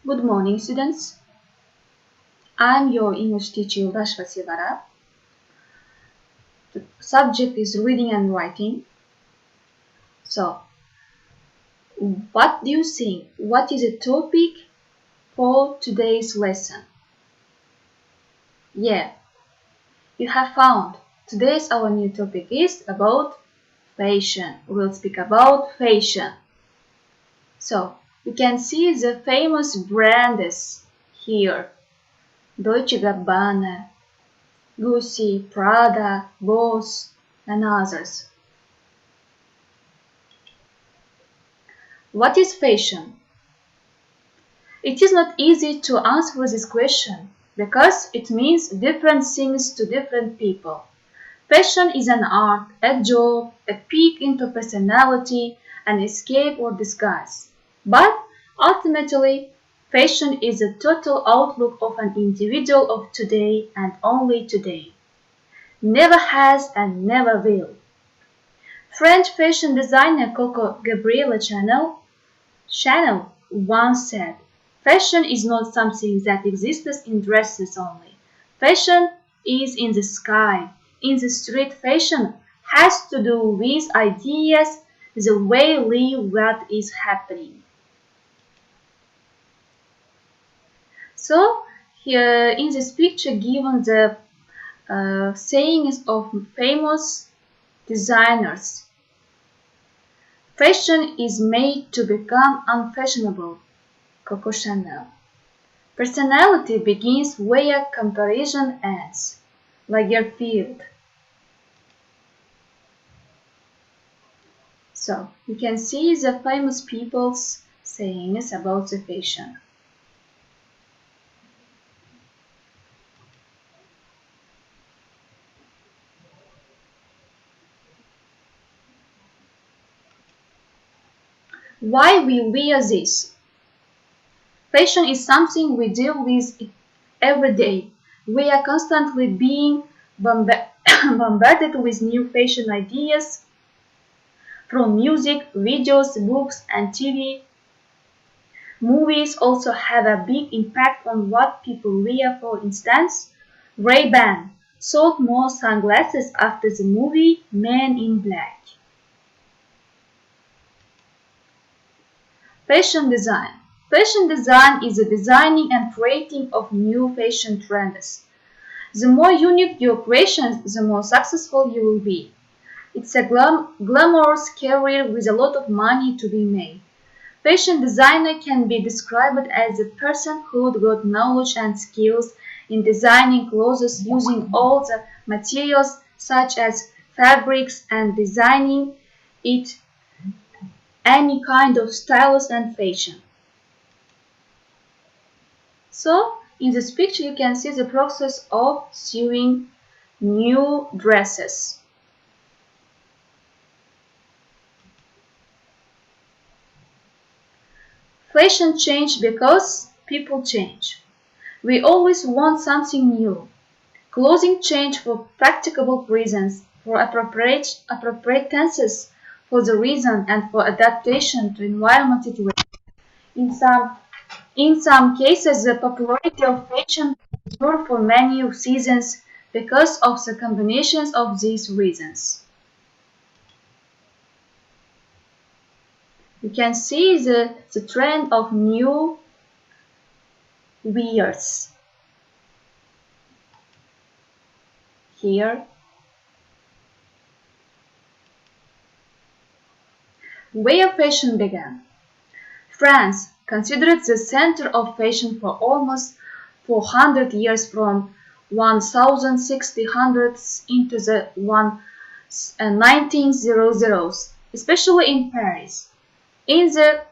Good morning, students. I'm your English teacher, Rashva Sivara. The subject is reading and writing. So, what do you think? What is the topic for today's lesson? Yeah, you have found. Today's our new topic is about fashion. We'll speak about fashion. So, you can see the famous brands here. Dolce & Gabbana, Gucci, Prada, Boss, and others. What is fashion? It is not easy to answer this question because it means different things to different people. Fashion is an art, a job, a peek into personality, an escape or disguise. But ultimately, fashion is the total outlook of an individual of today and only today. Never has and never will. French fashion designer Coco Gabrielle Chanel once said, "Fashion is not something that exists in dresses only. Fashion is in the sky, in the street. Fashion has to do with ideas, the way we live what is happening." So, here in this picture given the sayings of famous designers. Fashion is made to become unfashionable. Coco Chanel. Personality begins where comparison ends. Lagerfeld. So, you can see the famous people's sayings about the fashion. Why we wear this? Fashion is something we deal with every day. We are constantly being bombarded with new fashion ideas from music, videos, books, and TV. Movies also have a big impact on what people wear. For instance, Ray-Ban sold more sunglasses after the movie Men in Black. Fashion design. Fashion design is the designing and creating of new fashion trends. The more unique your creations, the more successful you will be. It's a glamorous career with a lot of money to be made. Fashion designer can be described as a person who got knowledge and skills in designing clothes using all the materials such as fabrics and designing it any kind of styles and fashion. So, in this picture you can see the process of sewing new dresses. Fashion change because people change. We always want something new. Clothing change for practicable reasons, for appropriate tenses, for the reason and for adaptation to environment situations. In some cases, the popularity of fashion endure for many seasons because of the combinations of these reasons. You can see the trend of new wears here. Where fashion began. France, considered the center of fashion for almost 400 years from 1600s into the 1900s, especially in Paris. In the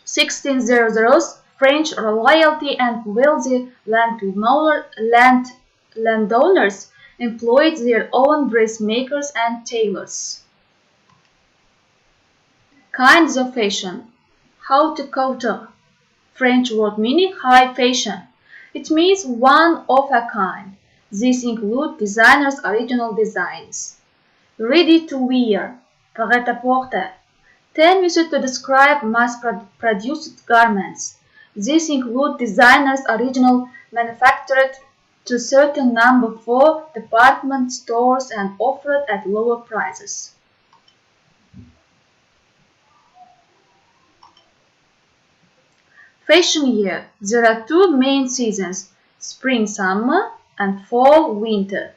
1600s, French royalty and wealthy landowners employed their own dressmakers and tailors. Kinds of fashion. Haute couture, French word meaning high fashion. It means one of a kind. These include designers' original designs. Ready to wear, prêt-à-porter, term used to describe mass-produced garments. These include designers original manufactured to certain number for department stores and offered at lower prices. Fashion year. There are two main seasons, spring-summer and fall-winter.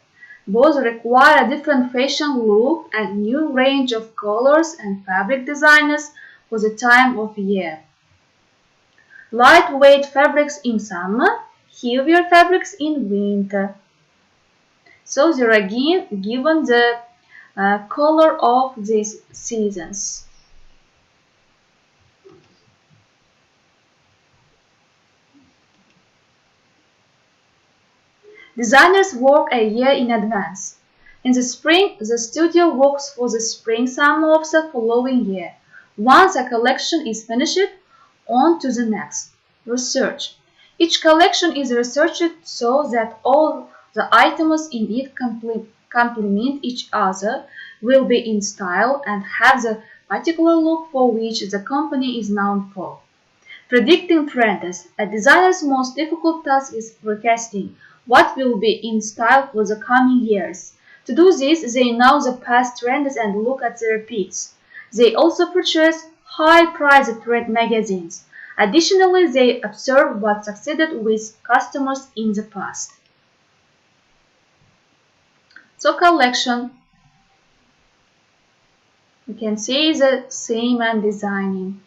Both require a different fashion look and new range of colors and fabric designs for the time of year. Lightweight fabrics in summer, heavier fabrics in winter. So they are again given the color of these seasons. Designers work a year in advance. In the spring, the studio works for the spring-summer of the following year. Once a collection is finished, on to the next. Research. Each collection is researched so that all the items in it complement each other, will be in style, and have the particular look for which the company is known for. Predicting trends. A designer's most difficult task is forecasting what will be in style for the coming years. To do this, they know the past trends and look at the repeats. They also purchase high-priced trend magazines. Additionally, they observe what succeeded with customers in the past. So collection. You can see the same and designing.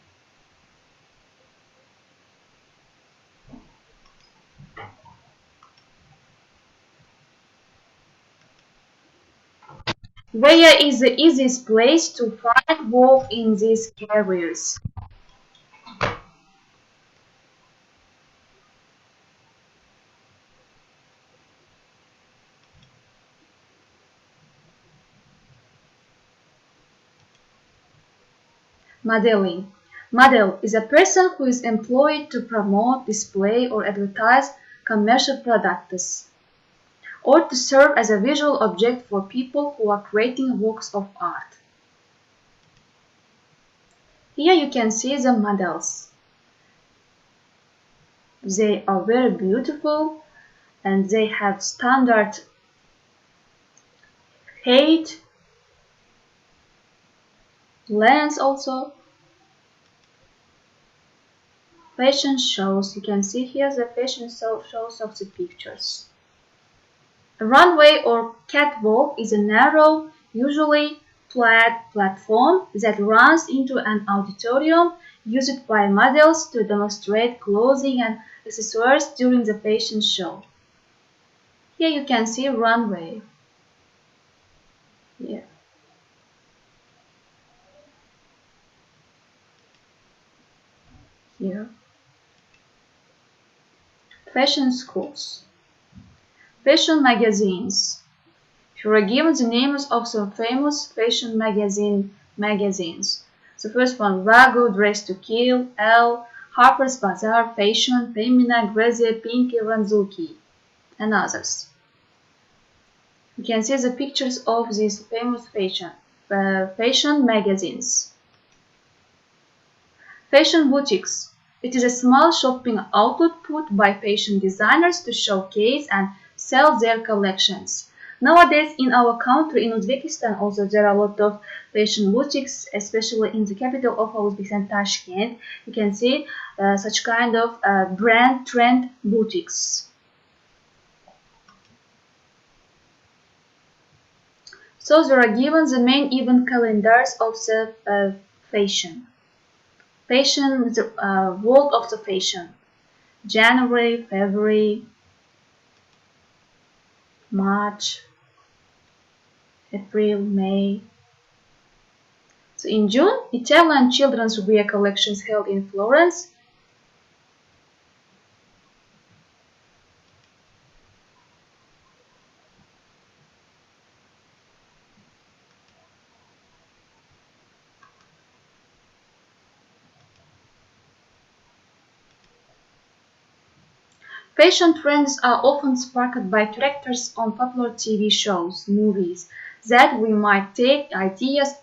Where is the easiest place to find work in these careers? Modeling. Model is a person who is employed to promote, display, or advertise commercial products, or to serve as a visual object for people who are creating works of art. Here you can see the models. They are very beautiful and they have standard height, length also. Fashion shows. You can see here the fashion shows of the pictures. A runway or catwalk is a narrow, usually flat platform that runs into an auditorium used by models to demonstrate clothing and accessories during the fashion show. Here you can see runway. Here. Here. Fashion schools. Fashion magazines. Here are given the names of some famous fashion magazines. The first one, Vogue, Dress to Kill, Elle, Harper's Bazaar, Fashion, Femina, Grazie, Pinky, Ranzuki, and others. You can see the pictures of these famous fashion magazines. Fashion boutiques. It is a small shopping outlet put by fashion designers to showcase and sell their collections. Nowadays, in our country, in Uzbekistan, also there are a lot of fashion boutiques, especially in the capital of Uzbekistan, Tashkent. You can see such kind of brand trend boutiques. So there are given the main event calendars of the fashion. Fashion, the world of the fashion. January, February, March, April, May. So in June, Italian children's wear collections held in Florence. Fashion trends are often sparked by characters on popular TV shows, movies, that we might take ideas